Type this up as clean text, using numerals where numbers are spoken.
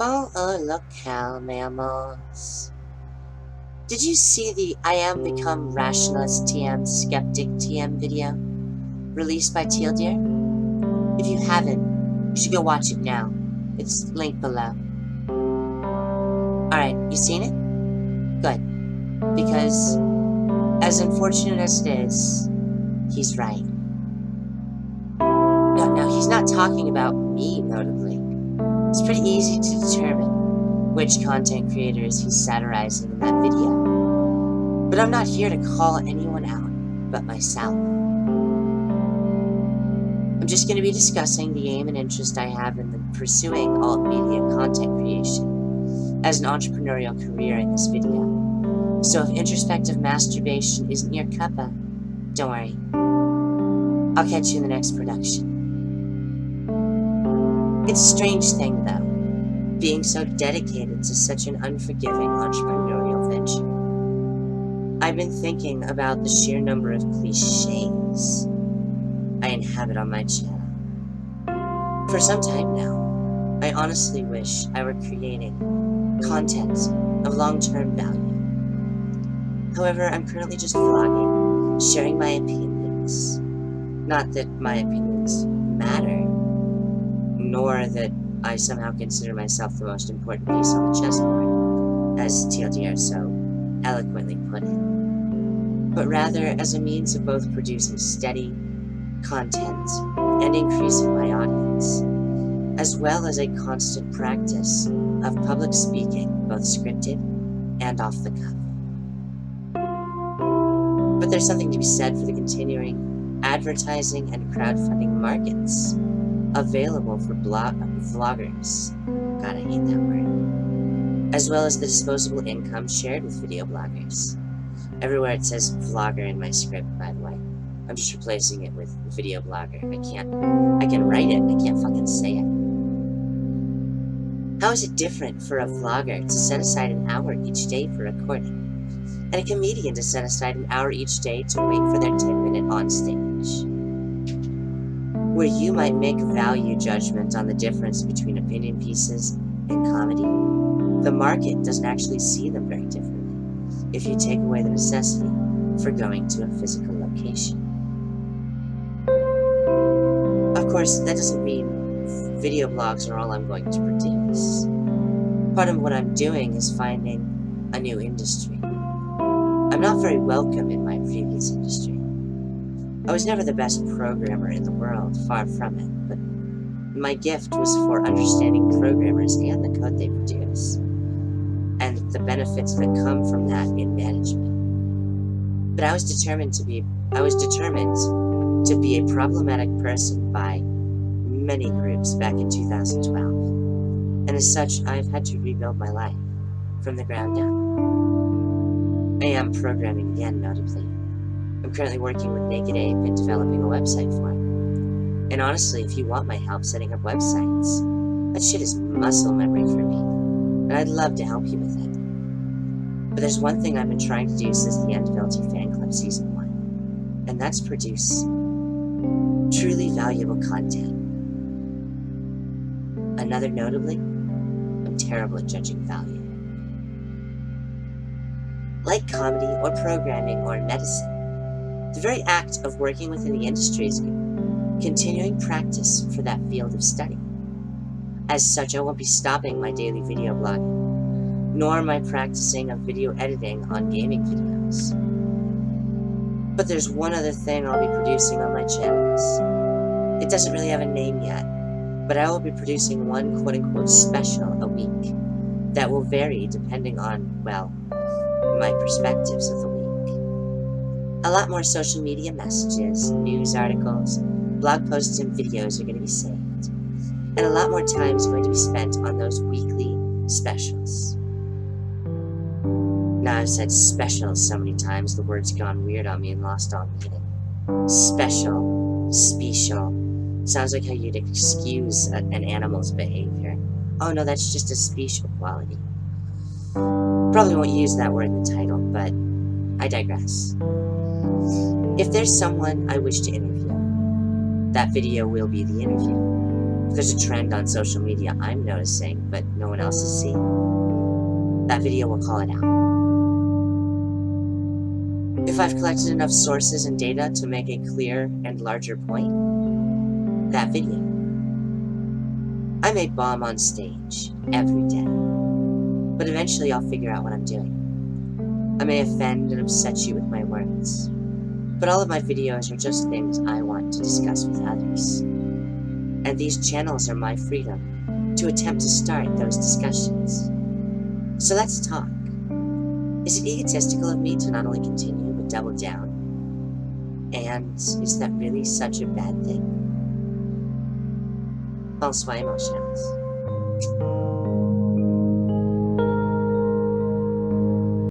Oh, locale, mammals. Did you see the I Am Become Rationalist Skeptic video released by Teal Deer? If you haven't, you should go watch it now. It's linked below. Alright, you seen it? Good. Because, as unfortunate as it is, he's right. No, he's not talking about me, notably. It's pretty easy to determine which content creators he's satirizing in that video. But I'm not here to call anyone out but myself. I'm just going to be discussing the aim and interest I have in pursuing alt-media content creation as an entrepreneurial career in this video. So if introspective masturbation isn't your cuppa, don't worry. I'll catch you in the next production. It's a strange thing, though, being so dedicated to such an unforgiving entrepreneurial venture. I've been thinking about the sheer number of cliches I inhabit on my channel. For some time now, I honestly wish I were creating content of long-term value. However, I'm currently just vlogging, sharing my opinions. Not that my opinions matter, nor that I somehow consider myself the most important piece on the chessboard, as TLDR so eloquently put it, but rather as a means of both producing steady content and increasing my audience, as well as a constant practice of public speaking, both scripted and off the cuff. But there's something to be said for the continuing advertising and crowdfunding markets available for vloggers. God, I hate that word. As well as the disposable income shared with video bloggers. Everywhere it says vlogger in my script, by the way. I'm just replacing it with video blogger. I can write it, I can't fucking say it. How is it different for a vlogger to set aside an hour each day for recording, and a comedian to set aside an hour each day to wait for their 10-minute onstage? Where you might make a value judgment on the difference between opinion pieces and comedy, the market doesn't actually see them very differently if you take away the necessity for going to a physical location. Of course, that doesn't mean video blogs are all I'm going to produce. Part of what I'm doing is finding a new industry. I'm not very welcome in my previous industry. I was never the best programmer in the world, far from it, but my gift was for understanding programmers and the code they produce, and the benefits that come from that in management. But I was determined to be a problematic person by many groups back in 2012, and as such, I've had to rebuild my life from the ground up. I am programming again, notably. I'm currently working with Naked Ape and developing a website for him. And honestly, if you want my help setting up websites, that shit is muscle memory for me, and I'd love to help you with it. But there's one thing I've been trying to do since the end of LT Fan Club Season 1, and that's produce truly valuable content. Another notably, I'm terrible at judging value. Like comedy or programming or medicine, the very act of working within the industry is continuing practice for that field of study. As such, I won't be stopping my daily video blogging, nor my practicing of video editing on gaming videos. But there's one other thing I'll be producing on my channels. It doesn't really have a name yet, but I will be producing one quote-unquote special a week that will vary depending on, well, my perspectives of the week. A lot more social media messages, news articles, blog posts, and videos are going to be saved, and a lot more time is going to be spent on those weekly specials. Now, I've said specials so many times, the word's gone weird on me and lost all meaning. Special, special, sounds like how you'd excuse an animal's behavior. Oh no, that's just a special quality. Probably won't use that word in the title, but I digress. If there's someone I wish to interview, that video will be the interview. If there's a trend on social media I'm noticing, but no one else is seeing, that video will call it out. If I've collected enough sources and data to make a clear and larger point, that video. I may bomb on stage every day, but eventually I'll figure out what I'm doing. I may offend and upset you with my words, but all of my videos are just things I want to discuss with others. And these channels are my freedom to attempt to start those discussions. So let's talk. Is it egotistical of me to not only continue, but double down? And is that really such a bad thing? Bonsoir, Rationalist.